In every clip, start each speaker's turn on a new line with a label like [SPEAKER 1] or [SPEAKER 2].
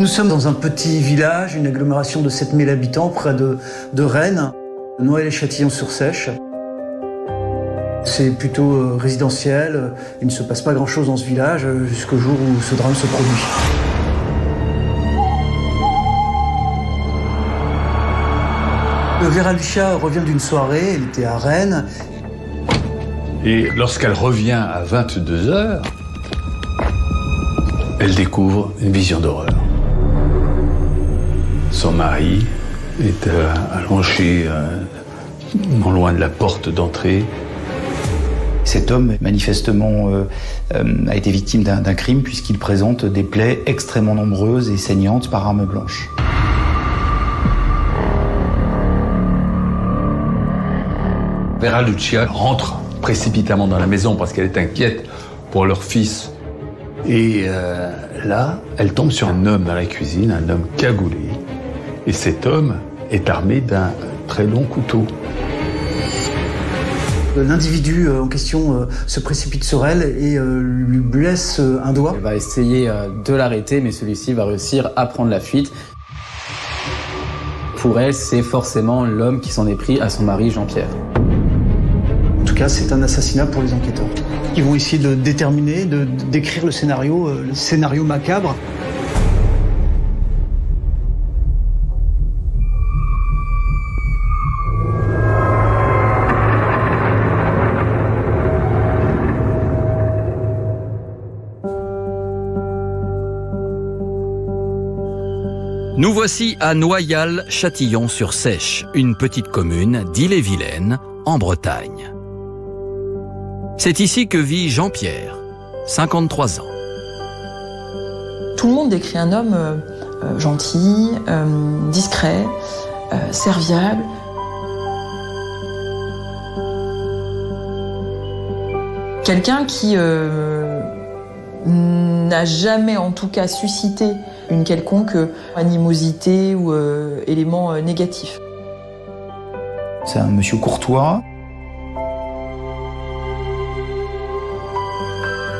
[SPEAKER 1] Nous sommes dans un petit village, une agglomération de 7000 habitants près de Rennes, Noël-et-Châtillon-sur-Seiche. C'est plutôt résidentiel, il ne se passe pas grand-chose dans ce village jusqu'au jour où ce drame se produit. Vera Lucia revient d'une soirée, elle était à Rennes.
[SPEAKER 2] Et lorsqu'elle revient à 22h, elle découvre une vision d'horreur. Son mari est allongé non loin de la porte d'entrée.
[SPEAKER 3] Cet homme, manifestement, a été victime d'un crime puisqu'il présente des plaies extrêmement nombreuses et saignantes par arme blanche.
[SPEAKER 2] Vera Lucia rentre précipitamment dans la maison parce qu'elle est inquiète pour leur fils. Et là, elle tombe sur un homme dans la cuisine, un homme cagoulé. Et cet homme est armé d'un très long couteau.
[SPEAKER 1] L'individu en question se précipite sur elle et lui blesse un doigt.
[SPEAKER 4] Elle va essayer de l'arrêter, mais celui-ci va réussir à prendre la fuite. Pour elle, c'est forcément l'homme qui s'en est pris à son mari Jean-Pierre.
[SPEAKER 1] En tout cas, c'est un assassinat pour les enquêteurs. Ils vont essayer de déterminer, de décrire le scénario macabre.
[SPEAKER 5] Nous voici à Noyal-Châtillon-sur-Seiche, une petite commune d'Ille-et-Vilaine, en Bretagne. C'est ici que vit Jean-Pierre, 53 ans.
[SPEAKER 6] Tout le monde décrit un homme gentil, discret, serviable. Quelqu'un qui n'a jamais en tout cas suscité une quelconque animosité ou élément négatif.
[SPEAKER 3] C'est un monsieur courtois.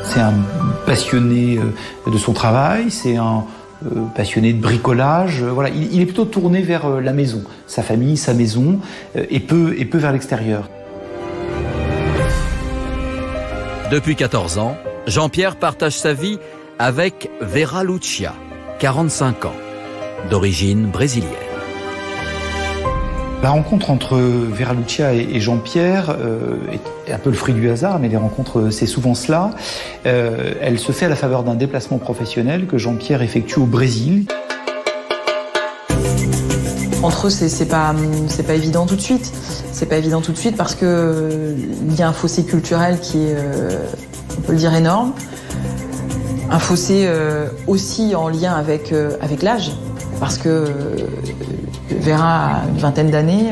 [SPEAKER 3] C'est un passionné de son travail, c'est un passionné de bricolage. Voilà, il est plutôt tourné vers la maison, sa famille, sa maison, et peu vers l'extérieur.
[SPEAKER 5] Depuis 14 ans, Jean-Pierre partage sa vie avec Vera Lucia, 45 ans, d'origine brésilienne.
[SPEAKER 3] La rencontre entre Vera Lucia et Jean-Pierre est un peu le fruit du hasard, mais les rencontres, c'est souvent cela. Elle se fait à la faveur d'un déplacement professionnel que Jean-Pierre effectue au Brésil.
[SPEAKER 6] Entre eux, c'est pas évident tout de suite. C'est pas évident tout de suite parce que il y a un fossé culturel qui est, on peut le dire, énorme. Un fossé aussi en lien avec l'âge, parce que Vera a une vingtaine d'années,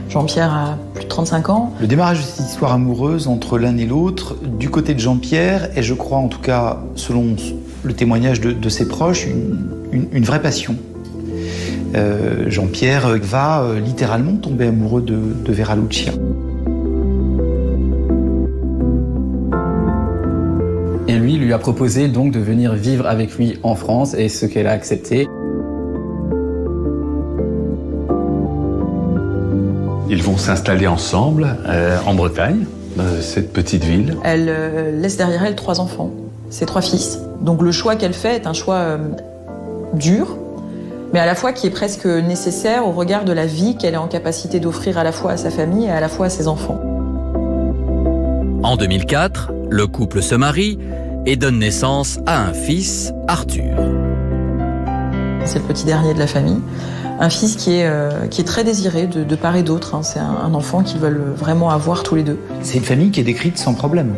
[SPEAKER 6] Jean-Pierre a plus de 35 ans.
[SPEAKER 3] Le démarrage de cette histoire amoureuse entre l'un et l'autre, du côté de Jean-Pierre, est, je crois, en tout cas, selon le témoignage de ses proches, une vraie passion. Jean-Pierre va littéralement tomber amoureux de Vera Lucia.
[SPEAKER 4] Et lui a proposé donc de venir vivre avec lui en France, et ce qu'elle a accepté.
[SPEAKER 2] Ils vont s'installer ensemble en Bretagne, dans cette petite ville.
[SPEAKER 6] Elle laisse derrière elle 3 enfants, ses 3 fils. Donc le choix qu'elle fait est un choix dur, mais à la fois qui est presque nécessaire au regard de la vie qu'elle est en capacité d'offrir à la fois à sa famille et à la fois à ses enfants.
[SPEAKER 5] En 2004, le couple se marie et donne naissance à un fils, Arthur.
[SPEAKER 6] C'est le petit dernier de la famille. Un fils qui est très désiré de part et d'autre. Hein. C'est un enfant qu'ils veulent vraiment avoir tous les deux.
[SPEAKER 3] C'est une famille qui est décrite sans problème.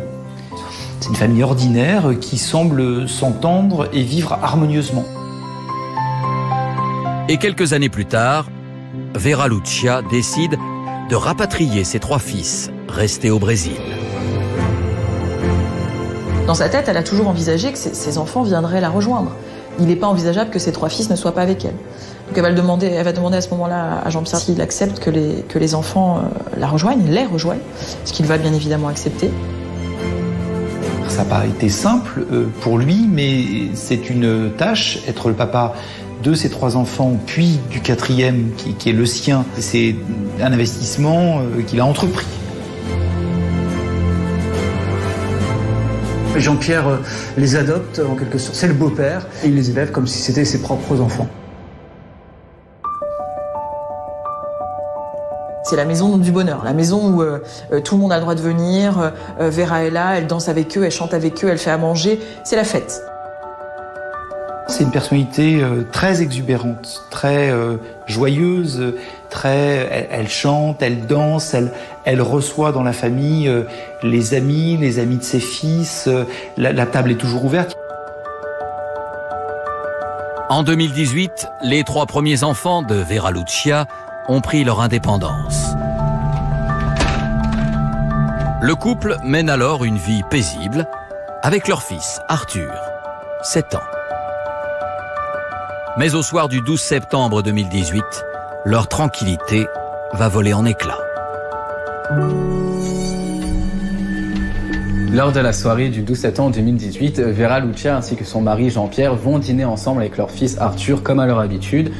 [SPEAKER 3] C'est une famille ordinaire qui semble s'entendre et vivre harmonieusement.
[SPEAKER 5] Et quelques années plus tard, Vera Lucia décide de rapatrier ses 3 fils, restés au Brésil.
[SPEAKER 6] Dans sa tête, elle a toujours envisagé que ses enfants viendraient la rejoindre. Il n'est pas envisageable que ses 3 fils ne soient pas avec elle. Donc elle va demander à ce moment-là à Jean-Pierre s'il accepte que les enfants la rejoignent, les rejoignent, ce qu'il va bien évidemment accepter.
[SPEAKER 3] Ça n'a pas été simple pour lui, mais c'est une tâche, être le papa de ses 3 enfants, puis du 4e qui est le sien. C'est un investissement qu'il a entrepris.
[SPEAKER 1] Jean-Pierre les adopte en quelque sorte, c'est le beau-père, et il les élève comme si c'était ses propres enfants.
[SPEAKER 6] C'est la maison du bonheur, la maison où tout le monde a le droit de venir, Vera est là, elle danse avec eux, elle chante avec eux, elle fait à manger, c'est la fête.
[SPEAKER 3] C'est une personnalité très exubérante, très joyeuse, elle chante, elle danse, elle reçoit dans la famille les amis de ses fils, la table est toujours ouverte.
[SPEAKER 5] En 2018, les 3 premiers enfants de Vera Lucia ont pris leur indépendance. Le couple mène alors une vie paisible avec leur fils Arthur, 7 ans. Mais au soir du 12 septembre 2018, leur tranquillité va voler en éclats.
[SPEAKER 4] Lors de la soirée du 12 septembre 2018, Vera Lucia ainsi que son mari Jean-Pierre vont dîner ensemble avec leur fils Arthur comme à leur habitude.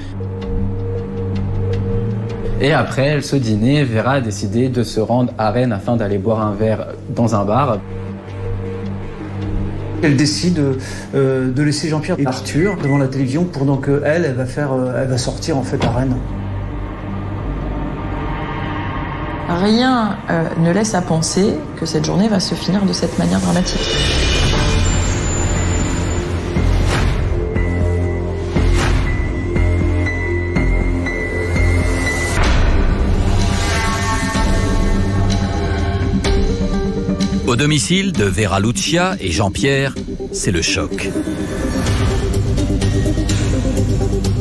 [SPEAKER 4] Et après ce dîner, Vera a décidé de se rendre à Rennes afin d'aller boire un verre dans un bar.
[SPEAKER 1] Elle décide de laisser Jean-Pierre et Arthur devant la télévision pendant qu'elle va sortir en fait à Rennes.
[SPEAKER 6] Rien ne laisse à penser que cette journée va se finir de cette manière dramatique.
[SPEAKER 5] Au domicile de Vera Lucia et Jean-Pierre, c'est le choc.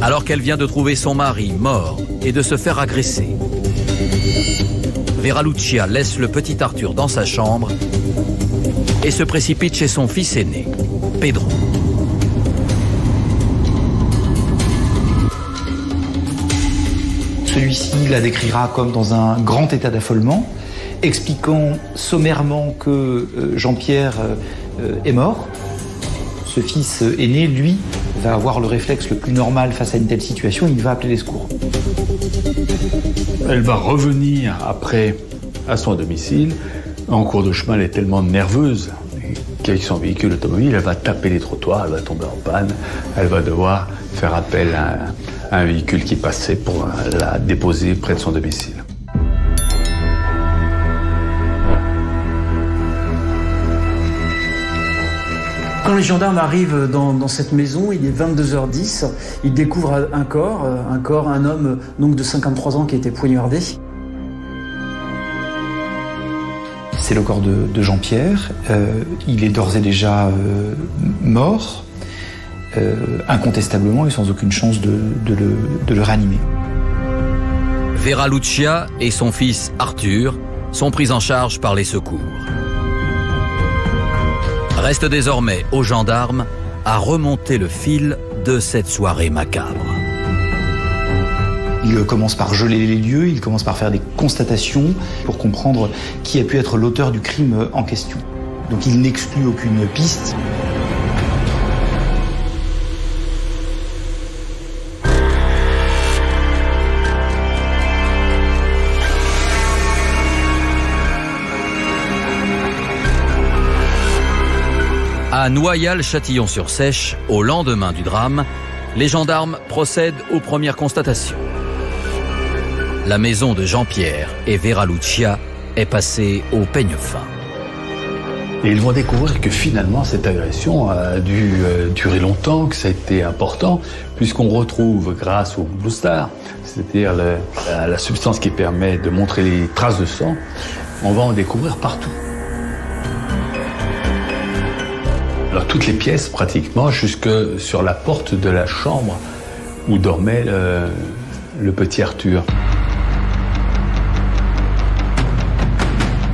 [SPEAKER 5] Alors qu'elle vient de trouver son mari mort et de se faire agresser, Vera Lucia laisse le petit Arthur dans sa chambre et se précipite chez son fils aîné, Pedro.
[SPEAKER 3] Celui-ci la décrira comme dans un grand état d'affolement, expliquant sommairement que Jean-Pierre est mort. Ce fils aîné, lui, va avoir le réflexe le plus normal face à une telle situation, il va appeler les secours.
[SPEAKER 2] Elle va revenir après à son domicile. En cours de chemin, elle est tellement nerveuse qu'avec son véhicule automobile, elle va taper les trottoirs, elle va tomber en panne, elle va devoir faire appel à un véhicule qui passait pour la déposer près de son domicile.
[SPEAKER 1] Quand les gendarmes arrivent dans cette maison, il est 22h10, ils découvrent un homme donc de 53 ans qui a été poignardé.
[SPEAKER 3] C'est le corps de Jean-Pierre, il est d'ores et déjà mort, incontestablement et sans aucune chance de le réanimer.
[SPEAKER 5] Vera Lucia et son fils Arthur sont pris en charge par les secours. Reste désormais aux gendarmes à remonter le fil de cette soirée macabre.
[SPEAKER 3] Il commence par geler les lieux, il commence par faire des constatations pour comprendre qui a pu être l'auteur du crime en question. Donc il n'exclut aucune piste.
[SPEAKER 5] À Noyal-Châtillon-sur-Seiche, au lendemain du drame, les gendarmes procèdent aux premières constatations. La maison de Jean-Pierre et Vera Lucia est passée au peigne fin.
[SPEAKER 2] Et ils vont découvrir que finalement cette agression a dû durer longtemps, que ça a été important, puisqu'on retrouve grâce au Blue Star, c'est-à-dire la substance qui permet de montrer les traces de sang, on va en découvrir partout. Alors toutes les pièces pratiquement, jusque sur la porte de la chambre où dormait le petit Arthur.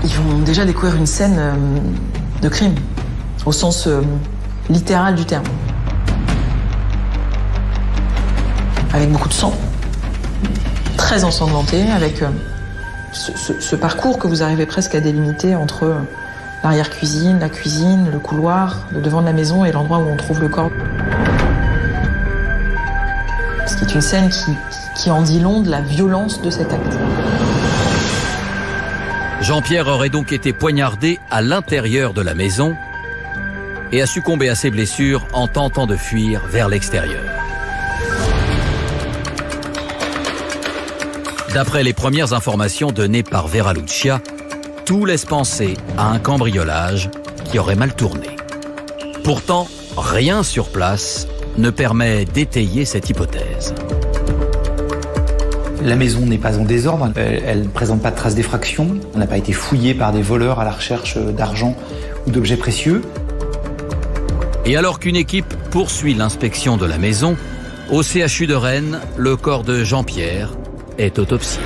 [SPEAKER 6] Ils vont déjà découvrir une scène de crime, au sens littéral du terme. Avec beaucoup de sang, très ensanglanté, avec ce parcours que vous arrivez presque à délimiter entre l'arrière-cuisine, la cuisine, le couloir, le devant de la maison et l'endroit où on trouve le corps. Ce qui est une scène qui en dit long de la violence de cet acte.
[SPEAKER 5] Jean-Pierre aurait donc été poignardé à l'intérieur de la maison et a succombé à ses blessures en tentant de fuir vers l'extérieur. D'après les premières informations données par Vera Lucia, tout laisse penser à un cambriolage qui aurait mal tourné. Pourtant, rien sur place ne permet d'étayer cette hypothèse.
[SPEAKER 3] La maison n'est pas en désordre, elle ne présente pas de traces d'effraction, elle n'a pas été fouillée par des voleurs à la recherche d'argent ou d'objets précieux.
[SPEAKER 5] Et alors qu'une équipe poursuit l'inspection de la maison, au CHU de Rennes, le corps de Jean-Pierre est autopsié.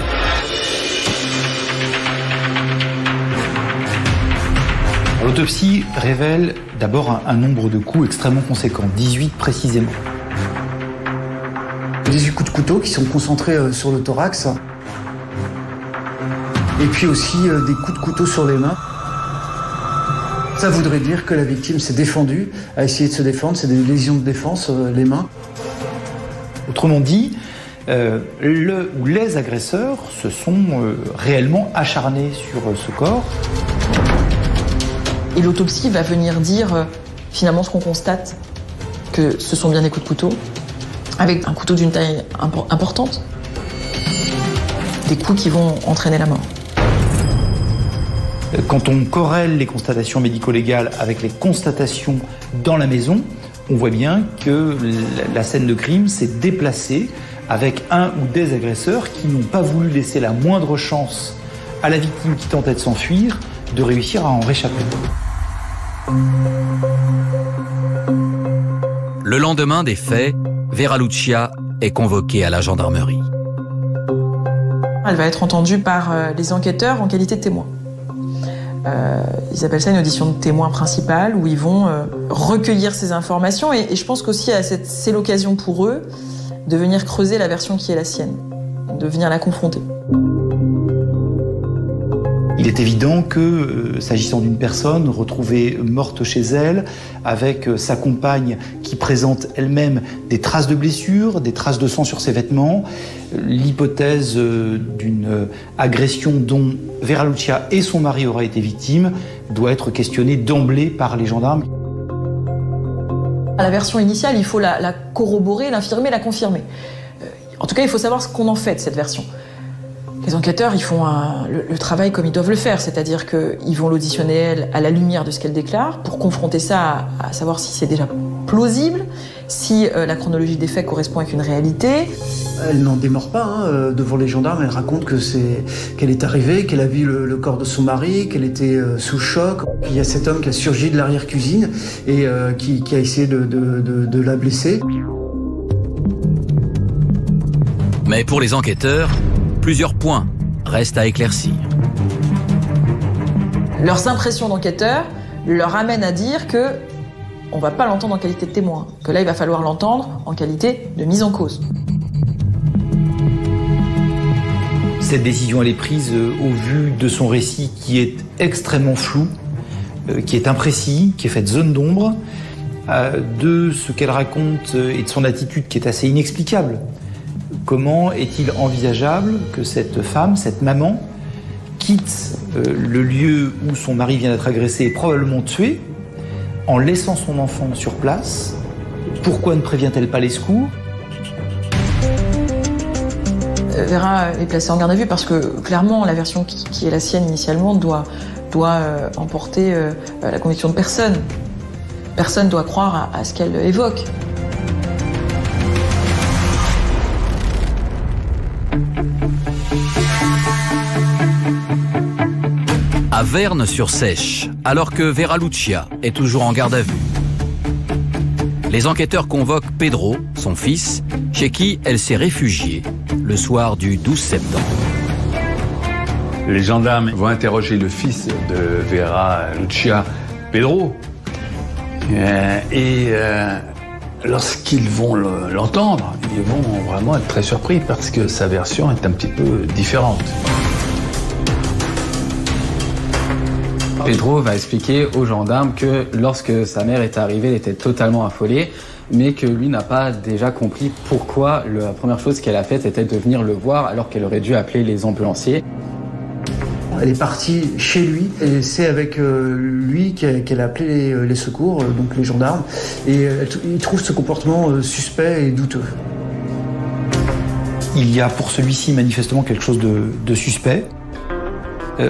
[SPEAKER 3] L'autopsie révèle d'abord un nombre de coups extrêmement conséquent, 18 précisément.
[SPEAKER 1] 18 coups de couteau qui sont concentrés sur le thorax. Et puis aussi des coups de couteau sur les mains. Ça voudrait dire que la victime s'est défendue, a essayé de se défendre, c'est des lésions de défense, les mains.
[SPEAKER 3] Autrement dit, les agresseurs se sont réellement acharnés sur ce corps.
[SPEAKER 6] Et l'autopsie va venir dire finalement ce qu'on constate, que ce sont bien des coups de couteau, avec un couteau d'une taille importante. Des coups qui vont entraîner la mort.
[SPEAKER 3] Quand on corrèle les constatations médico-légales avec les constatations dans la maison, on voit bien que la scène de crime s'est déplacée avec un ou des agresseurs qui n'ont pas voulu laisser la moindre chance à la victime qui tentait de s'enfuir de réussir à en réchapper.
[SPEAKER 5] Le lendemain des faits, Vera Lucia est convoquée à la gendarmerie.
[SPEAKER 6] Elle va être entendue par les enquêteurs en qualité de témoin. Ils appellent ça une audition de témoin principale où ils vont recueillir ces informations et je pense qu'aussi c'est l'occasion pour eux de venir creuser la version qui est la sienne, de venir la confronter.
[SPEAKER 3] Il est évident que, s'agissant d'une personne retrouvée morte chez elle, avec sa compagne qui présente elle-même des traces de blessures, des traces de sang sur ses vêtements, l'hypothèse d'une agression dont Vera Lucia et son mari auraient été victimes doit être questionnée d'emblée par les gendarmes.
[SPEAKER 6] La version initiale, il faut la corroborer, l'infirmer, la confirmer. En tout cas, il faut savoir ce qu'on en fait de cette version. Les enquêteurs, ils font le travail comme ils doivent le faire, c'est-à-dire qu'ils vont l'auditionner, elle, à la lumière de ce qu'elle déclare, pour confronter ça à savoir si c'est déjà plausible, si la chronologie des faits correspond avec une réalité.
[SPEAKER 1] Elle n'en démord pas devant les gendarmes, elle raconte qu'elle est arrivée, qu'elle a vu le corps de son mari, qu'elle était sous choc. Il y a cet homme qui a surgi de l'arrière-cuisine et qui a essayé de la blesser.
[SPEAKER 5] Mais pour les enquêteurs, plusieurs points restent à éclaircir.
[SPEAKER 6] Leurs impressions d'enquêteurs leur amènent à dire que on ne va pas l'entendre en qualité de témoin, que là il va falloir l'entendre en qualité de mise en cause.
[SPEAKER 3] Cette décision elle est prise au vu de son récit qui est extrêmement flou, qui est imprécis, qui est fait de zones d'ombre, de ce qu'elle raconte et de son attitude qui est assez inexplicable. Comment est-il envisageable que cette femme, cette maman, quitte le lieu où son mari vient d'être agressé et probablement tué, en laissant son enfant sur place? Pourquoi ne prévient-elle pas les secours?
[SPEAKER 6] Vera est placée en garde à vue parce que clairement la version qui est la sienne initialement doit emporter la conviction de personne. Personne doit croire à ce qu'elle évoque.
[SPEAKER 5] À Verne-sur-Seiche, alors que Vera Lucia est toujours en garde à vue, les enquêteurs convoquent Pedro, son fils, chez qui elle s'est réfugiée le soir du 12 septembre.
[SPEAKER 2] Les gendarmes vont interroger le fils de Vera Lucia, Pedro. Lorsqu'ils vont l'entendre, ils vont vraiment être très surpris parce que sa version est un petit peu différente.
[SPEAKER 4] Pedro va expliquer aux gendarmes que lorsque sa mère est arrivée, elle était totalement affolée. mais que lui n'a pas déjà compris pourquoi la première chose qu'elle a faite était de venir le voir alors qu'elle aurait dû appeler les ambulanciers.
[SPEAKER 1] Elle est partie chez lui et c'est avec lui qu'elle a appelé les secours, donc les gendarmes, et il trouve ce comportement suspect et douteux.
[SPEAKER 3] Il y a pour celui-ci manifestement quelque chose de suspect.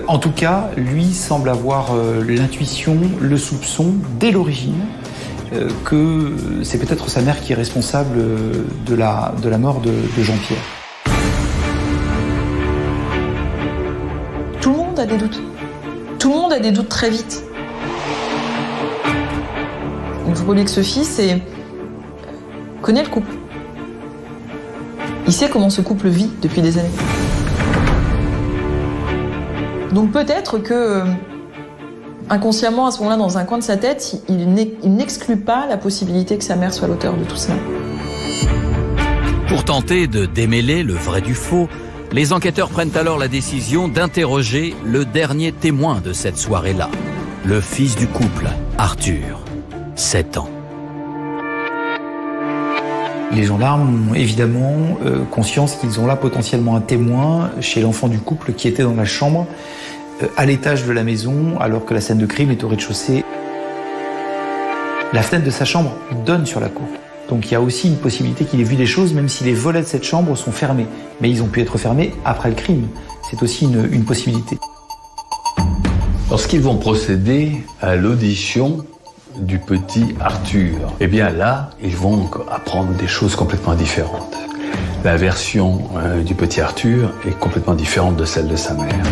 [SPEAKER 3] En tout cas, lui semble avoir l'intuition, le soupçon, dès l'origine, que c'est peut-être sa mère qui est responsable de la mort de Jean-Pierre.
[SPEAKER 6] Tout le monde a des doutes. Tout le monde a des doutes très vite. Donc, il faut pas oublier que ce fils connaît le couple. Il sait comment ce couple vit depuis des années. Donc peut-être que, inconsciemment, à ce moment-là, dans un coin de sa tête, il n'exclut pas la possibilité que sa mère soit l'auteur de tout cela.
[SPEAKER 5] Pour tenter de démêler le vrai du faux, les enquêteurs prennent alors la décision d'interroger le dernier témoin de cette soirée-là, le fils du couple, Arthur, 7 ans.
[SPEAKER 3] Les gendarmes ont évidemment conscience qu'ils ont là potentiellement un témoin chez l'enfant du couple qui était dans la chambre, à l'étage de la maison, alors que la scène de crime est au rez-de-chaussée. La fenêtre de sa chambre donne sur la cour. Donc il y a aussi une possibilité qu'il ait vu des choses, même si les volets de cette chambre sont fermés. Mais ils ont pu être fermés après le crime. C'est aussi une possibilité.
[SPEAKER 2] Lorsqu'ils vont procéder à l'audition du petit Arthur, eh bien là, ils vont apprendre des choses complètement différentes. La version du petit Arthur est complètement différente de celle de sa mère.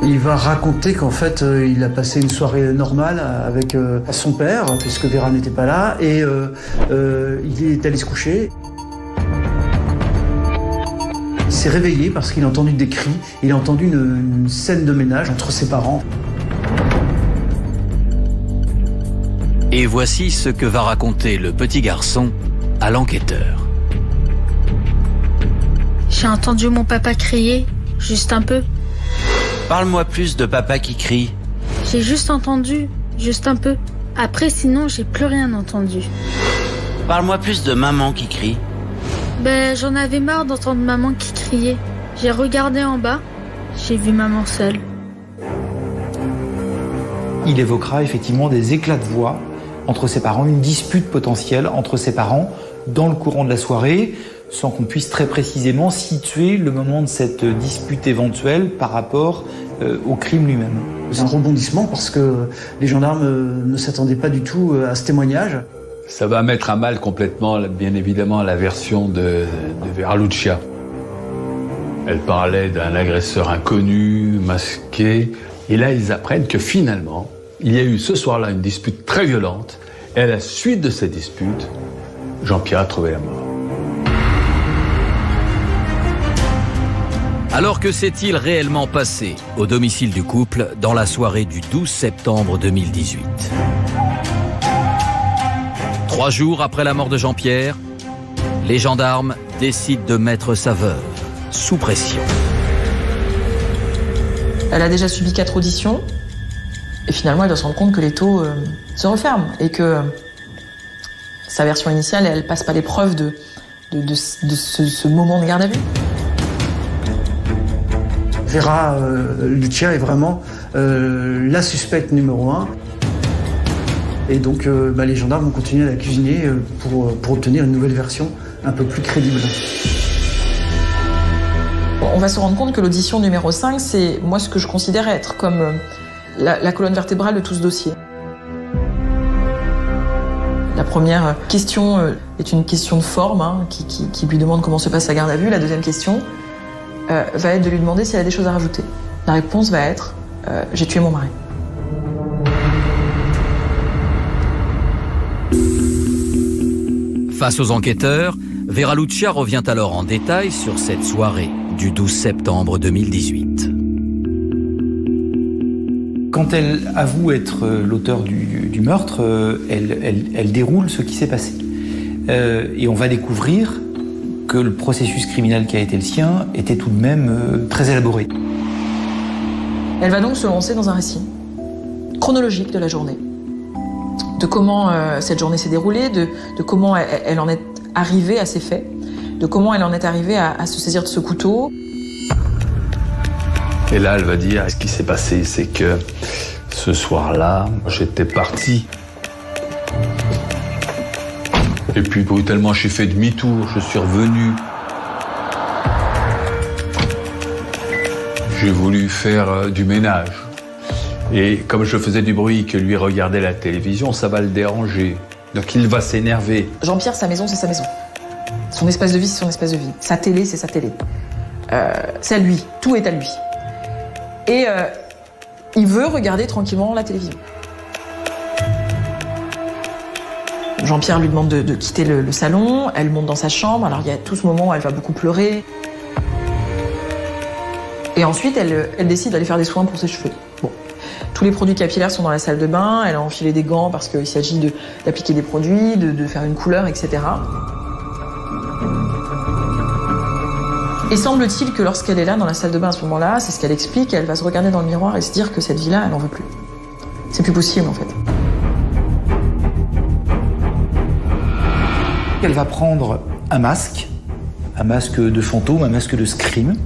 [SPEAKER 1] Il va raconter qu'en fait, il a passé une soirée normale avec son père, puisque Vera n'était pas là, et il est allé se coucher. Il s'est réveillé parce qu'il a entendu des cris, il a entendu une scène de ménage entre ses parents.
[SPEAKER 5] Et voici ce que va raconter le petit garçon à l'enquêteur.
[SPEAKER 7] J'ai entendu mon papa crier, juste un peu.
[SPEAKER 8] Parle-moi plus de papa qui crie.
[SPEAKER 7] J'ai juste entendu, juste un peu. Après, sinon, j'ai plus rien entendu.
[SPEAKER 8] Parle-moi plus de maman qui crie.
[SPEAKER 7] Ben, j'en avais marre d'entendre maman qui criait. J'ai regardé en bas, j'ai vu maman seule.
[SPEAKER 3] Il évoquera effectivement des éclats de voix entre ses parents, une dispute potentielle entre ses parents dans le courant de la soirée, sans qu'on puisse très précisément situer le moment de cette dispute éventuelle par rapport au crime lui-même.
[SPEAKER 1] C'est un rebondissement parce que les gendarmes ne s'attendaient pas du tout à ce témoignage.
[SPEAKER 2] Ça va mettre à mal complètement, bien évidemment, la version de Vera Lucia. Elle parlait d'un agresseur inconnu, masqué, et là ils apprennent que finalement, il y a eu ce soir-là une dispute très violente, et à la suite de cette dispute, Jean-Pierre a trouvé la mort.
[SPEAKER 5] Alors que s'est-il réellement passé au domicile du couple dans la soirée du 12 septembre 2018 ? 3 jours après la mort de Jean-Pierre, les gendarmes décident de mettre sa veuve sous pression.
[SPEAKER 6] Elle a déjà subi 4 auditions. Et finalement, elle doit se rendre compte que l'étau se referme et que sa version initiale, elle passe pas l'épreuve de ce moment de garde à vue.
[SPEAKER 1] Vera Lucia est vraiment la suspecte numéro 1. Et donc les gendarmes vont continuer à la cuisiner pour obtenir une nouvelle version un peu plus crédible.
[SPEAKER 6] On va se rendre compte que l'audition numéro 5, c'est moi ce que je considère être comme la colonne vertébrale de tout ce dossier. La première question est une question de forme, qui lui demande comment se passe sa garde à vue. La deuxième question va être de lui demander s'il y a des choses à rajouter. La réponse va être j'ai tué mon mari.
[SPEAKER 5] Face aux enquêteurs, Vera Lucia revient alors en détail sur cette soirée du 12 septembre 2018.
[SPEAKER 3] Quand elle avoue être l'auteur du meurtre, elle déroule ce qui s'est passé. Et on va découvrir que le processus criminel qui a été le sien était tout de même très élaboré.
[SPEAKER 6] Elle va donc se lancer dans un récit chronologique de la journée. de comment cette journée s'est déroulée, de comment elle en est arrivée à ces faits, de comment elle en est arrivée à se saisir de ce couteau.
[SPEAKER 2] Et là, elle va dire, ce qui s'est passé, c'est que ce soir-là, j'étais parti. Et puis brutalement, j'ai fait demi-tour, je suis revenu. J'ai voulu faire du ménage. Et comme je faisais du bruit, que lui regardait la télévision, ça va le déranger. Donc il va s'énerver.
[SPEAKER 6] Jean-Pierre, sa maison, c'est sa maison. Son espace de vie, c'est son espace de vie. Sa télé, c'est sa télé. C'est à lui. Tout est à lui. Et il veut regarder tranquillement la télévision. Jean-Pierre lui demande de quitter le salon. Elle monte dans sa chambre. Alors il y a tout ce moment où elle va beaucoup pleurer. Et ensuite, elle décide d'aller faire des soins pour ses cheveux. Bon. Tous les produits capillaires sont dans la salle de bain. Elle a enfilé des gants parce qu'il s'agit d'appliquer des produits, de faire une couleur, etc. Et semble-t-il que lorsqu'elle est là, dans la salle de bain à ce moment-là, c'est ce qu'elle explique, elle va se regarder dans le miroir et se dire que cette vie-là, elle n'en veut plus. C'est plus possible, en fait.
[SPEAKER 3] Elle va prendre un masque de fantôme, un masque de scream.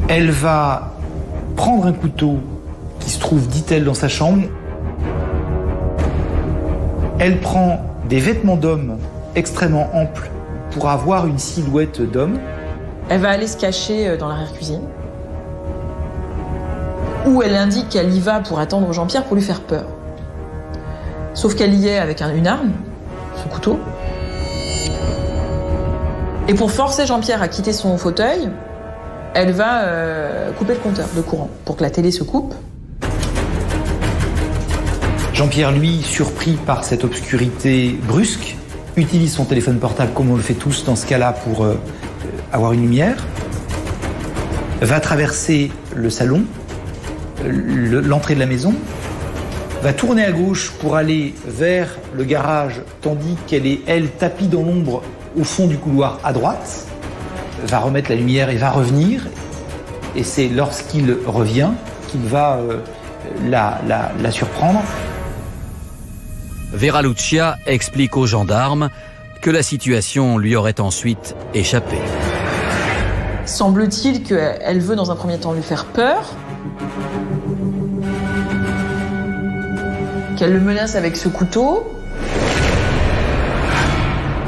[SPEAKER 3] Elle va prendre un couteau qui se trouve, dit-elle, dans sa chambre. Elle prend des vêtements d'homme extrêmement amples pour avoir une silhouette d'homme.
[SPEAKER 6] Elle va aller se cacher dans l'arrière-cuisine, où elle indique qu'elle y va pour attendre Jean-Pierre pour lui faire peur. Sauf qu'elle y est avec une arme, ce couteau. Et pour forcer Jean-Pierre à quitter son fauteuil, elle va couper le compteur de courant pour que la télé se coupe.
[SPEAKER 3] Jean-Pierre, lui, surpris par cette obscurité brusque, utilise son téléphone portable comme on le fait tous dans ce cas-là pour avoir une lumière, va traverser le salon, l'entrée de la maison, va tourner à gauche pour aller vers le garage, tandis qu'elle est, elle, tapie dans l'ombre au fond du couloir à droite, va remettre la lumière et va revenir. Et c'est lorsqu'il revient qu'il va la surprendre.
[SPEAKER 5] Vera Lucia explique aux gendarmes que la situation lui aurait ensuite échappé.
[SPEAKER 6] Semble-t-il qu'elle veut dans un premier temps lui faire peur, qu'elle le menace avec ce couteau,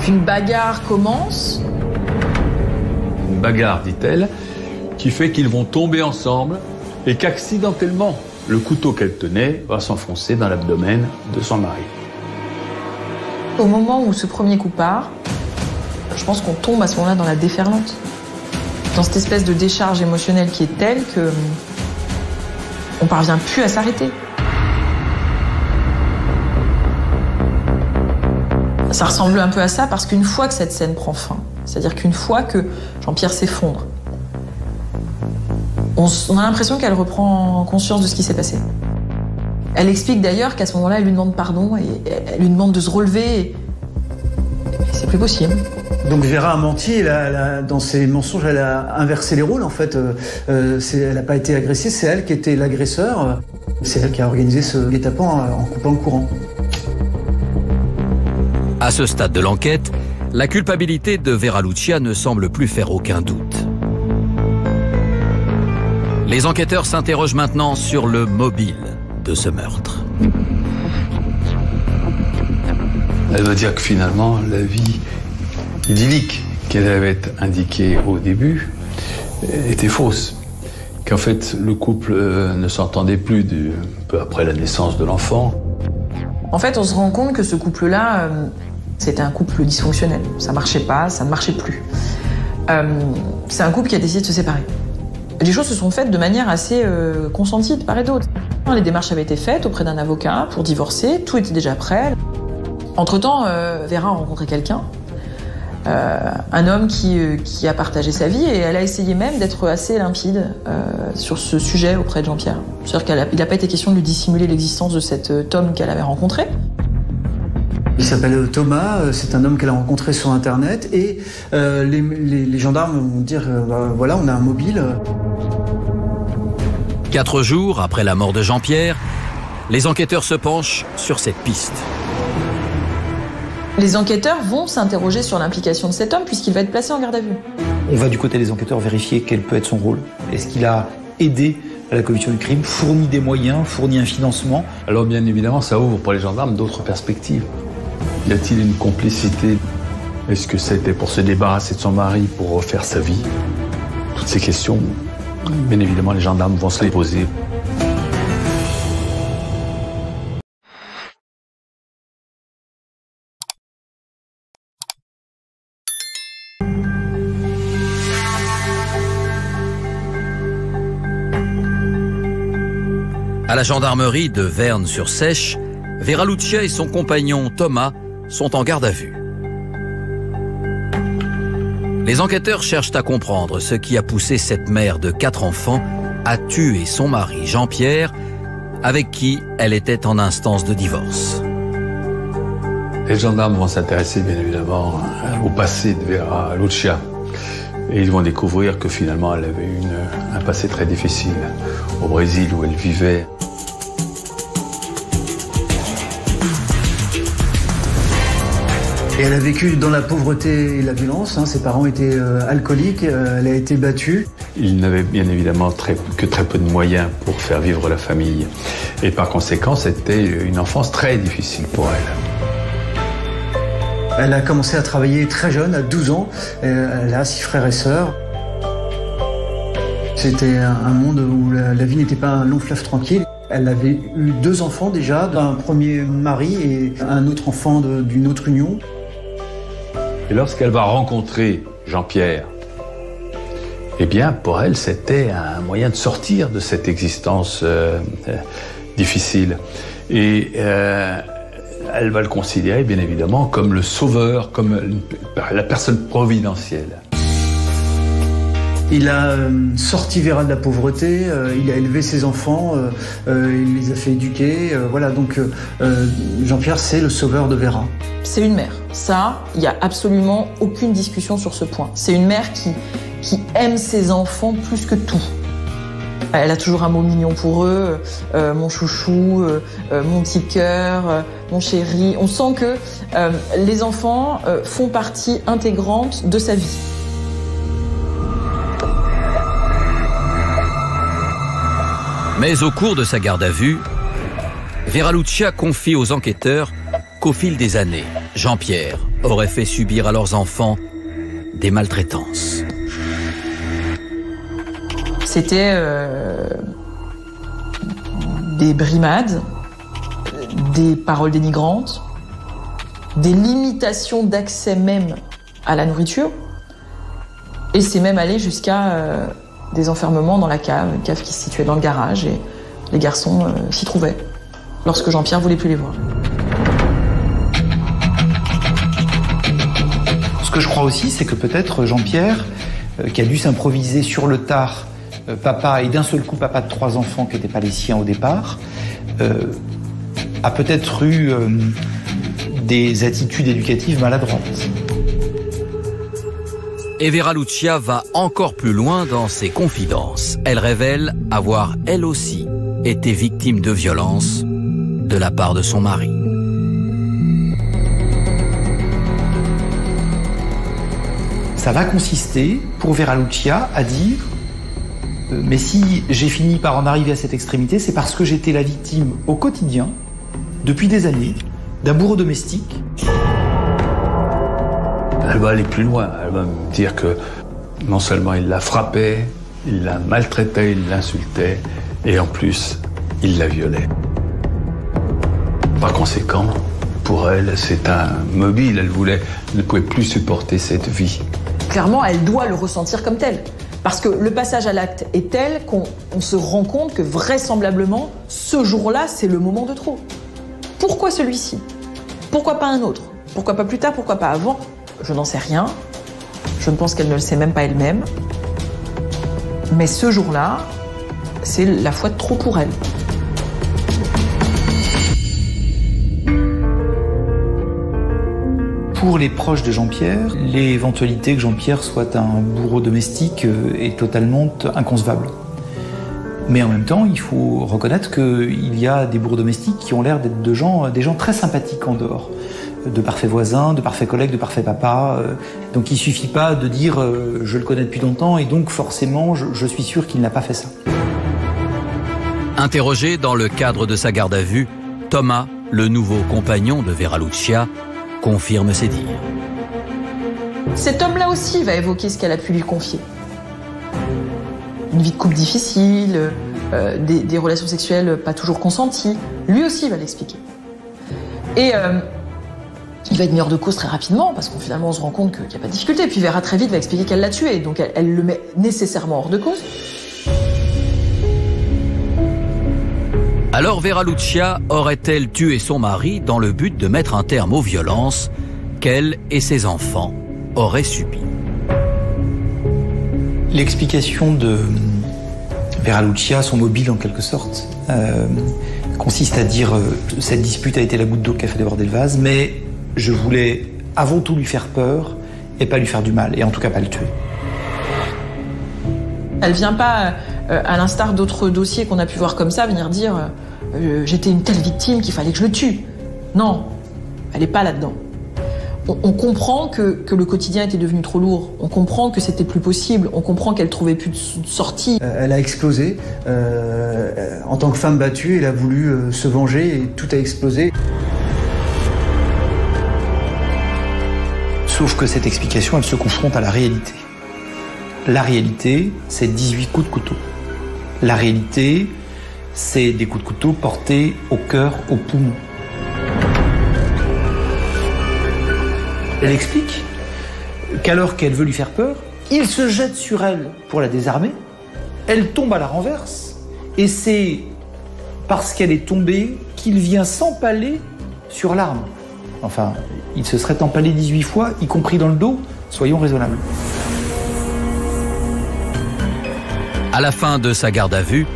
[SPEAKER 6] qu'une bagarre commence.
[SPEAKER 2] Une bagarre, dit-elle, qui fait qu'ils vont tomber ensemble et qu'accidentellement, le couteau qu'elle tenait va s'enfoncer dans l'abdomen de son mari.
[SPEAKER 6] Au moment où ce premier coup part, je pense qu'on tombe à ce moment-là dans la déferlante. Dans cette espèce de décharge émotionnelle qui est telle que on parvient plus à s'arrêter. Ça ressemble un peu à ça parce qu'une fois que cette scène prend fin, c'est-à-dire qu'une fois que Jean-Pierre s'effondre, on a l'impression qu'elle reprend conscience de ce qui s'est passé. Elle explique d'ailleurs qu'à ce moment-là, elle lui demande pardon et elle lui demande de se relever. Et c'est plus possible.
[SPEAKER 1] Donc Vera a menti, dans ses mensonges, elle a inversé les rôles en fait. Elle n'a pas été agressée, c'est elle qui était l'agresseur. C'est elle qui a organisé ce guet-apens en coupant le courant.
[SPEAKER 5] À ce stade de l'enquête, la culpabilité de Vera Lucia ne semble plus faire aucun doute. Les enquêteurs s'interrogent maintenant sur le mobile de ce meurtre.
[SPEAKER 2] Elle va dire que finalement, la vie idyllique qu'elle avait indiquée au début était fausse. Qu'en fait, le couple ne s'entendait plus peu après la naissance de l'enfant.
[SPEAKER 6] En fait, on se rend compte que ce couple-là, c'était un couple dysfonctionnel. Ça marchait pas, ça ne marchait plus. C'est un couple qui a décidé de se séparer. Les choses se sont faites de manière assez consentie de part et d'autre. Les démarches avaient été faites auprès d'un avocat pour divorcer, tout était déjà prêt. Entre-temps, Vera a rencontré quelqu'un, un homme qui a partagé sa vie et elle a essayé même d'être assez limpide sur ce sujet auprès de Jean-Pierre. C'est-à-dire qu'il n'a pas été question de lui dissimuler l'existence de cet homme qu'elle avait rencontré.
[SPEAKER 1] Il s'appelle Thomas, c'est un homme qu'elle a rencontré sur Internet et les gendarmes vont dire voilà, on a un mobile.
[SPEAKER 5] 4 jours après la mort de Jean-Pierre, Les enquêteurs se penchent sur cette piste.
[SPEAKER 6] Les enquêteurs vont s'interroger sur l'implication de cet homme puisqu'il va être placé en garde à vue.
[SPEAKER 3] On va du côté des enquêteurs vérifier quel peut être son rôle. Est-ce qu'il a aidé à la commission du crime, fourni des moyens, fourni un financement?
[SPEAKER 2] Alors bien évidemment, ça ouvre pour les gendarmes d'autres perspectives. Y a-t-il une complicité? Est-ce que c'était pour se débarrasser de son mari, pour refaire sa vie? Toutes ces questions, bien évidemment, les gendarmes vont se les poser.
[SPEAKER 5] À la gendarmerie de Vern-sur-Seiche, Vera Lucia et son compagnon Thomas sont en garde à vue. Les enquêteurs cherchent à comprendre ce qui a poussé cette mère de 4 enfants à tuer son mari Jean-Pierre, avec qui elle était en instance de divorce.
[SPEAKER 2] Les gendarmes vont s'intéresser bien évidemment au passé de Vera Lucia. Et ils vont découvrir que finalement elle avait un passé très difficile au Brésil où elle vivait.
[SPEAKER 1] Et elle a vécu dans la pauvreté et la violence. Ses parents étaient alcooliques, elle a été battue.
[SPEAKER 2] Il n'avait bien évidemment que très peu de moyens pour faire vivre la famille. Et par conséquent, c'était une enfance très difficile pour elle.
[SPEAKER 1] Elle a commencé à travailler très jeune, à 12 ans. Elle a 6 frères et sœurs. C'était un monde où la vie n'était pas un long fleuve tranquille. Elle avait eu 2 enfants déjà, d'un premier mari et un autre enfant d'une autre union.
[SPEAKER 2] Et lorsqu'elle va rencontrer Jean-Pierre, eh bien, pour elle, c'était un moyen de sortir de cette existence difficile. Et elle va le considérer, bien évidemment, comme le sauveur, comme la personne providentielle.
[SPEAKER 1] Il a sorti Vera de la pauvreté, il a élevé ses enfants, il les a fait éduquer. Voilà, donc Jean-Pierre, c'est le sauveur de Vera.
[SPEAKER 6] C'est une mère. Ça, il n'y a absolument aucune discussion sur ce point. C'est une mère qui aime ses enfants plus que tout. Elle a toujours un mot mignon pour eux, mon chouchou, mon petit cœur, mon chéri. On sent que les enfants font partie intégrante de sa vie.
[SPEAKER 5] Mais au cours de sa garde à vue, Vera Lucia confie aux enquêteurs qu'au fil des années, Jean-Pierre aurait fait subir à leurs enfants des maltraitances.
[SPEAKER 6] C'était des brimades, des paroles dénigrantes, des limitations d'accès même à la nourriture, et c'est même allé jusqu'à des enfermements dans la cave, une cave qui se situait dans le garage, et les garçons s'y trouvaient lorsque Jean-Pierre voulait plus les voir.
[SPEAKER 3] Ce que je crois aussi, c'est que peut-être Jean-Pierre, qui a dû s'improviser sur le tard, papa, et d'un seul coup papa de 3 enfants qui n'étaient pas les siens au départ, a peut-être eu des attitudes éducatives maladroites.
[SPEAKER 5] Et Vera Lucia va encore plus loin dans ses confidences. Elle révèle avoir, elle aussi, été victime de violences de la part de son mari.
[SPEAKER 3] Ça va consister, pour Vera Lucia, à dire mais si j'ai fini par en arriver à cette extrémité, c'est parce que j'étais la victime au quotidien, depuis des années, d'un bourreau domestique.
[SPEAKER 2] Elle va aller plus loin. Elle va me dire que non seulement il la frappait, il la maltraitait, il l'insultait, et en plus, il la violait. Par conséquent, pour elle, c'est un mobile. Elle ne pouvait plus supporter cette vie.
[SPEAKER 6] Clairement, elle doit le ressentir comme tel. Parce que le passage à l'acte est tel qu'on se rend compte que vraisemblablement, ce jour-là, c'est le moment de trop. Pourquoi celui-ci? Pourquoi pas un autre? Pourquoi pas plus tard? Pourquoi pas avant? Je n'en sais rien. Je ne pense qu'elle ne le sait même pas elle-même. Mais ce jour-là, c'est la fois de trop pour elle.
[SPEAKER 3] Pour les proches de Jean-Pierre, l'éventualité que Jean-Pierre soit un bourreau domestique est totalement inconcevable. Mais en même temps, il faut reconnaître qu'il y a des bourgs domestiques qui ont l'air d'être des gens très sympathiques en dehors. De parfaits voisins, de parfaits collègues, de parfaits papas. Donc il ne suffit pas de dire je le connais depuis longtemps et donc forcément je suis sûr qu'il n'a pas fait ça.
[SPEAKER 5] Interrogé dans le cadre de sa garde à vue, Thomas, le nouveau compagnon de Vera Lucia, confirme ses dires.
[SPEAKER 6] Cet homme-là aussi va évoquer ce qu'elle a pu lui confier. Une vie de couple difficile, des relations sexuelles pas toujours consenties. Lui aussi va l'expliquer. Et il va être mis hors de cause très rapidement, parce qu'on finalement on se rend compte qu'il n'y a pas de difficulté. Et puis Vera très vite va expliquer qu'elle l'a tué, donc elle le met nécessairement hors de cause.
[SPEAKER 5] Alors Vera Lucia aurait-elle tué son mari dans le but de mettre un terme aux violences qu'elle et ses enfants auraient subies?
[SPEAKER 3] L'explication de Vera Lucia, son mobile en quelque sorte, consiste à dire cette dispute a été la goutte d'eau qui a fait déborder le vase, mais je voulais avant tout lui faire peur et pas lui faire du mal, et en tout cas pas le tuer.
[SPEAKER 6] Elle vient pas, à l'instar d'autres dossiers qu'on a pu voir comme ça, venir dire j'étais une telle victime qu'il fallait que je le tue. Non, elle n'est pas là-dedans. On comprend que le quotidien était devenu trop lourd. On comprend que c'était plus possible. On comprend qu'elle trouvait plus de sortie.
[SPEAKER 1] Elle a explosé. En tant que femme battue, elle a voulu se venger et tout a explosé.
[SPEAKER 3] Sauf que cette explication, elle se confronte à la réalité. La réalité, c'est 18 coups de couteau. La réalité, c'est des coups de couteau portés au cœur, au poumon. Elle explique qu'alors qu'elle veut lui faire peur, il se jette sur elle pour la désarmer, elle tombe à la renverse, et c'est parce qu'elle est tombée qu'il vient s'empaler sur l'arme. Enfin, il se serait empalé 18 fois, y compris dans le dos, soyons raisonnables.
[SPEAKER 5] À la fin de sa garde à vue,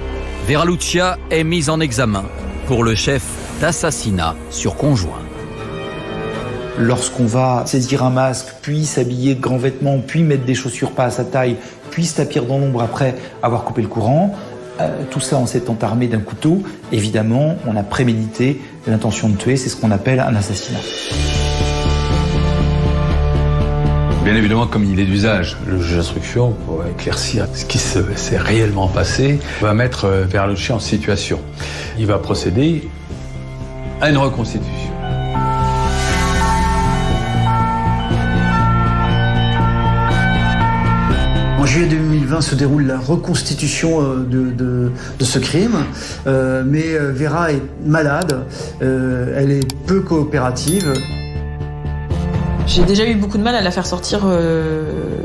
[SPEAKER 5] Vera Lucia est mise en examen pour le chef d'assassinat sur conjoint.
[SPEAKER 3] Lorsqu'on va saisir un masque, puis s'habiller de grands vêtements, puis mettre des chaussures pas à sa taille, puis se tapir dans l'ombre après avoir coupé le courant, tout ça en s'étant armé d'un couteau, évidemment, on a prémédité l'intention de tuer, c'est ce qu'on appelle un assassinat.
[SPEAKER 2] Bien évidemment, comme il est d'usage, le juge d'instruction, pour éclaircir ce qui s'est réellement passé, va mettre Vera Lucia en situation. Il va procéder à une reconstitution.
[SPEAKER 1] En juillet 2020 se déroule la reconstitution de ce crime, mais Vera est malade, elle est peu coopérative.
[SPEAKER 6] J'ai déjà eu beaucoup de mal à la faire sortir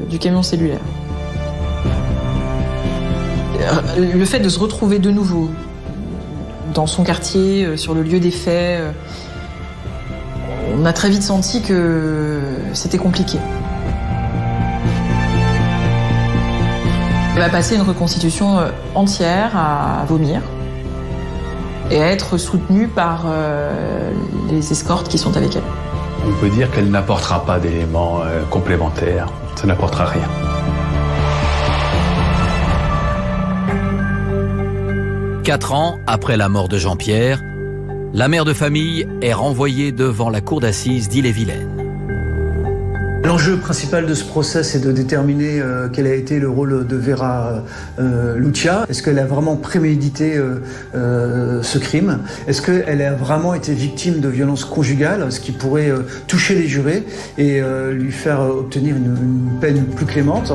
[SPEAKER 6] du camion cellulaire. Le fait de se retrouver de nouveau dans son quartier, sur le lieu des faits, on a très vite senti que c'était compliqué. Elle va passer une reconstitution entière à vomir et à être soutenue par les escortes qui sont avec elle.
[SPEAKER 2] On peut dire qu'elle n'apportera pas d'éléments complémentaires. Ça n'apportera rien.
[SPEAKER 5] Quatre ans après la mort de Jean-Pierre, la mère de famille est renvoyée devant la cour d'assises d'Ille-et-Vilaine.
[SPEAKER 1] L'enjeu principal de ce procès, c'est de déterminer quel a été le rôle de Vera Lucia. Est-ce qu'elle a vraiment prémédité ce crime? Est-ce qu'elle a vraiment été victime de violences conjugales, ce qui pourrait toucher les jurés et lui faire obtenir une peine plus clémente?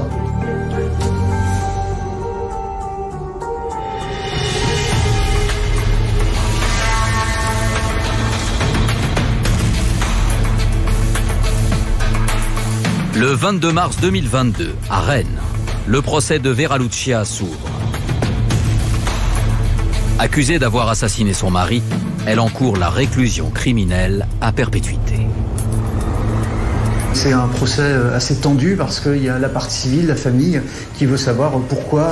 [SPEAKER 5] Le 22 mars 2022, à Rennes, le procès de Vera Lucia s'ouvre. Accusée d'avoir assassiné son mari, elle encourt la réclusion criminelle à perpétuité.
[SPEAKER 1] C'est un procès assez tendu parce qu'il y a la partie civile, la famille, qui veut savoir pourquoi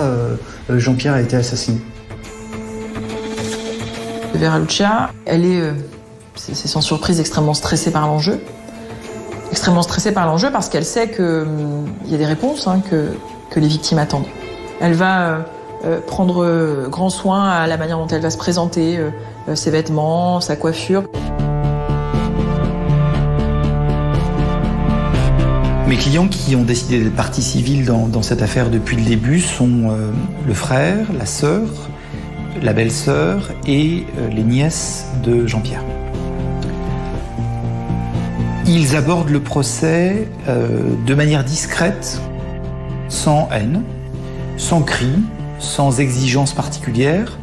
[SPEAKER 1] Jean-Pierre a été assassiné.
[SPEAKER 6] Vera Lucia, elle est, c'est sans surprise, extrêmement stressée par l'enjeu. Extrêmement stressée par l'enjeu parce qu'elle sait qu'il y a des réponses que les victimes attendent. Elle va prendre grand soin à la manière dont elle va se présenter, ses vêtements, sa coiffure.
[SPEAKER 3] Mes clients qui ont décidé d'être partie civile dans cette affaire depuis le début sont le frère, la sœur, la belle-sœur et les nièces de Jean-Pierre. Ils abordent le procès de manière discrète, sans haine, sans cri, sans exigence particulière.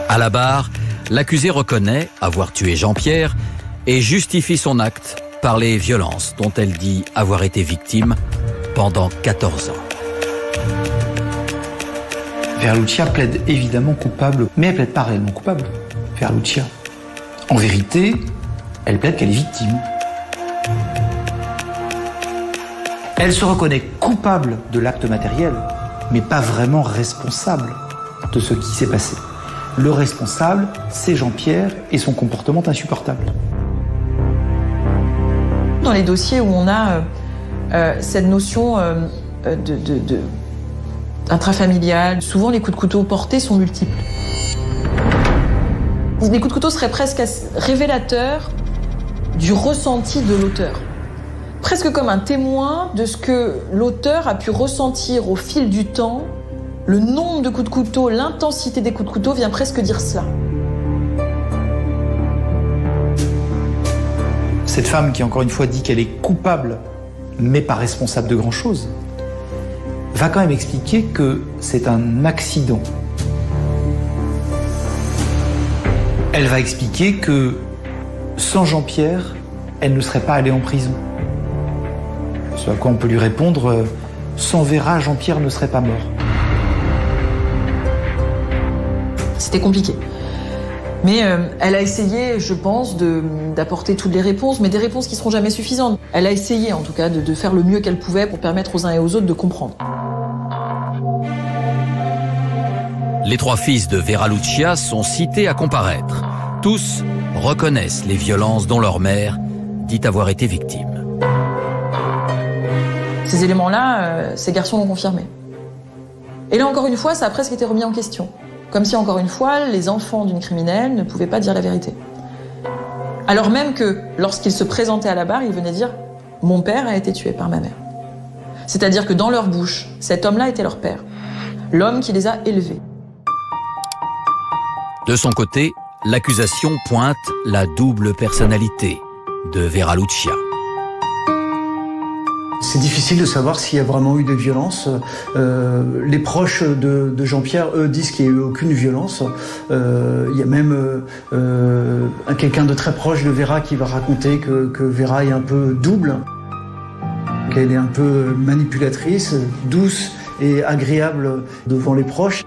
[SPEAKER 5] À la barre, l'accusé reconnaît avoir tué Jean-Pierre et justifie son acte par les violences dont elle dit avoir été victime pendant 14 ans.
[SPEAKER 3] Verluccia plaide évidemment coupable, mais elle plaide pas réellement coupable, Verluccia. En vérité, elle plaide qu'elle est victime. Elle se reconnaît coupable de l'acte matériel, mais pas vraiment responsable de ce qui s'est passé. Le responsable, c'est Jean-Pierre et son comportement insupportable.
[SPEAKER 6] Dans les dossiers où on a cette notion intrafamiliale, souvent les coups de couteau portés sont multiples. Les coups de couteau seraient presque révélateurs du ressenti de l'auteur. Presque comme un témoin de ce que l'auteur a pu ressentir au fil du temps. Le nombre de coups de couteau, l'intensité des coups de couteau vient presque dire cela.
[SPEAKER 3] Cette femme qui, encore une fois, dit qu'elle est coupable, mais pas responsable de grand-chose, va quand même expliquer que c'est un accident. Elle va expliquer que sans Jean-Pierre, elle ne serait pas allée en prison. Ce à quoi on peut lui répondre, sans Vera, Jean-Pierre ne serait pas mort.
[SPEAKER 6] C'était compliqué. Mais elle a essayé, je pense, d'apporter toutes les réponses, mais des réponses qui ne seront jamais suffisantes. Elle a essayé, en tout cas, de faire le mieux qu'elle pouvait pour permettre aux uns et aux autres de comprendre.
[SPEAKER 5] Les 3 fils de Verluccia sont cités à comparaître. Tous reconnaissent les violences dont leur mère dit avoir été victime.
[SPEAKER 6] Ces éléments-là, ces garçons l'ont confirmé. Et là, encore une fois, ça a presque été remis en question. Comme si, encore une fois, les enfants d'une criminelle ne pouvaient pas dire la vérité. Alors même que, lorsqu'ils se présentaient à la barre, ils venaient dire « Mon père a été tué par ma mère ». C'est-à-dire que dans leur bouche, cet homme-là était leur père. L'homme qui les a élevés.
[SPEAKER 5] De son côté, l'accusation pointe la double personnalité de Verluccia.
[SPEAKER 1] C'est difficile de savoir s'il y a vraiment eu des violences. Les proches de Jean-Pierre, eux, disent qu'il n'y a eu aucune violence. Il y a même quelqu'un de très proche de Vera qui va raconter que Vera est un peu double, qu'elle est un peu manipulatrice, douce et agréable devant les proches.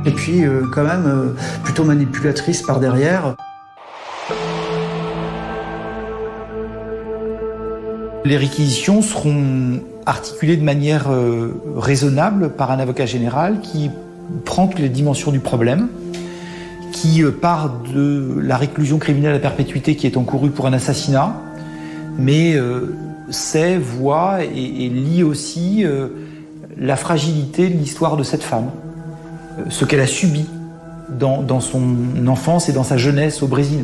[SPEAKER 1] Et puis quand même plutôt manipulatrice par derrière.
[SPEAKER 3] Les réquisitions seront articulées de manière raisonnable par un avocat général qui prend toutes les dimensions du problème, qui part de la réclusion criminelle à perpétuité qui est encourue pour un assassinat, mais sait, voit et lit aussi la fragilité de l'histoire de cette femme, ce qu'elle a subi dans son enfance et dans sa jeunesse au Brésil.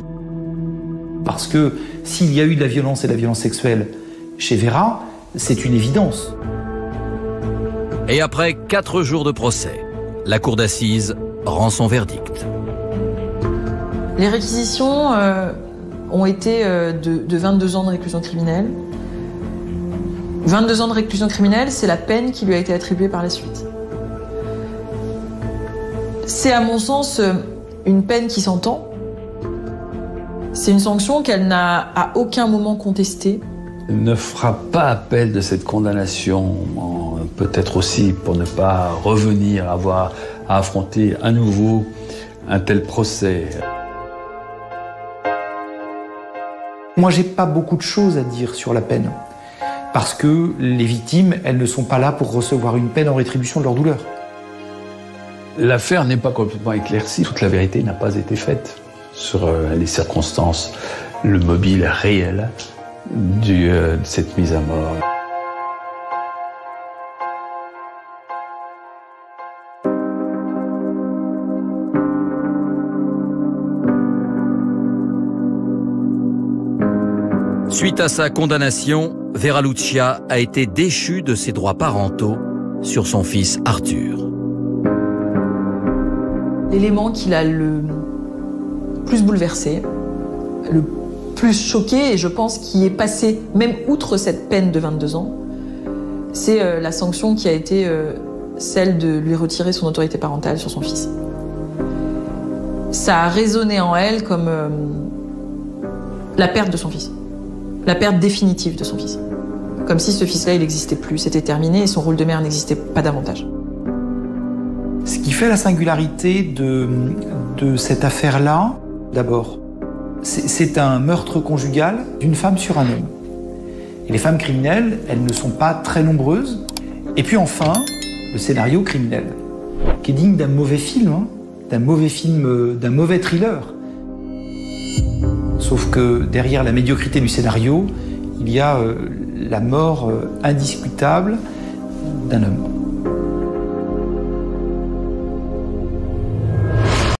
[SPEAKER 3] Parce que s'il y a eu de la violence et de la violence sexuelle chez Vera, c'est une évidence.
[SPEAKER 5] Et après 4 jours de procès, la cour d'assises rend son verdict.
[SPEAKER 6] Les réquisitions ont été de 22 ans de réclusion criminelle. 22 ans de réclusion criminelle, c'est la peine qui lui a été attribuée par la suite. C'est à mon sens une peine qui s'entend. C'est une sanction qu'elle n'a à aucun moment contestée.
[SPEAKER 2] Elle ne fera pas appel de cette condamnation, peut-être aussi pour ne pas revenir, avoir à affronter à nouveau un tel procès.
[SPEAKER 3] Moi, j'ai pas beaucoup de choses à dire sur la peine. Parce que les victimes, elles ne sont pas là pour recevoir une peine en rétribution de leur douleur.
[SPEAKER 2] L'affaire n'est pas complètement éclaircie. Toute la vérité n'a pas été faite sur les circonstances, le mobile réel de cette mise à mort.
[SPEAKER 5] Suite à sa condamnation, Vera Lucia a été déchue de ses droits parentaux sur son fils Arthur.
[SPEAKER 6] L'élément qui l'a le plus bouleversé, le plus choqué, et je pense qui est passé même outre cette peine de 22 ans, c'est la sanction qui a été celle de lui retirer son autorité parentale sur son fils. Ça a résonné en elle comme la perte de son fils, la perte définitive de son fils. Comme si ce fils-là, il n'existait plus, c'était terminé et son rôle de mère n'existait pas davantage.
[SPEAKER 3] Ce qui fait la singularité de cette affaire-là, d'abord, c'est un meurtre conjugal d'une femme sur un homme. Et les femmes criminelles, elles ne sont pas très nombreuses. Et puis enfin, le scénario criminel, qui est digne d'un mauvais film, d'un mauvais thriller. Sauf que derrière la médiocrité du scénario, il y a la mort indiscutable d'un homme.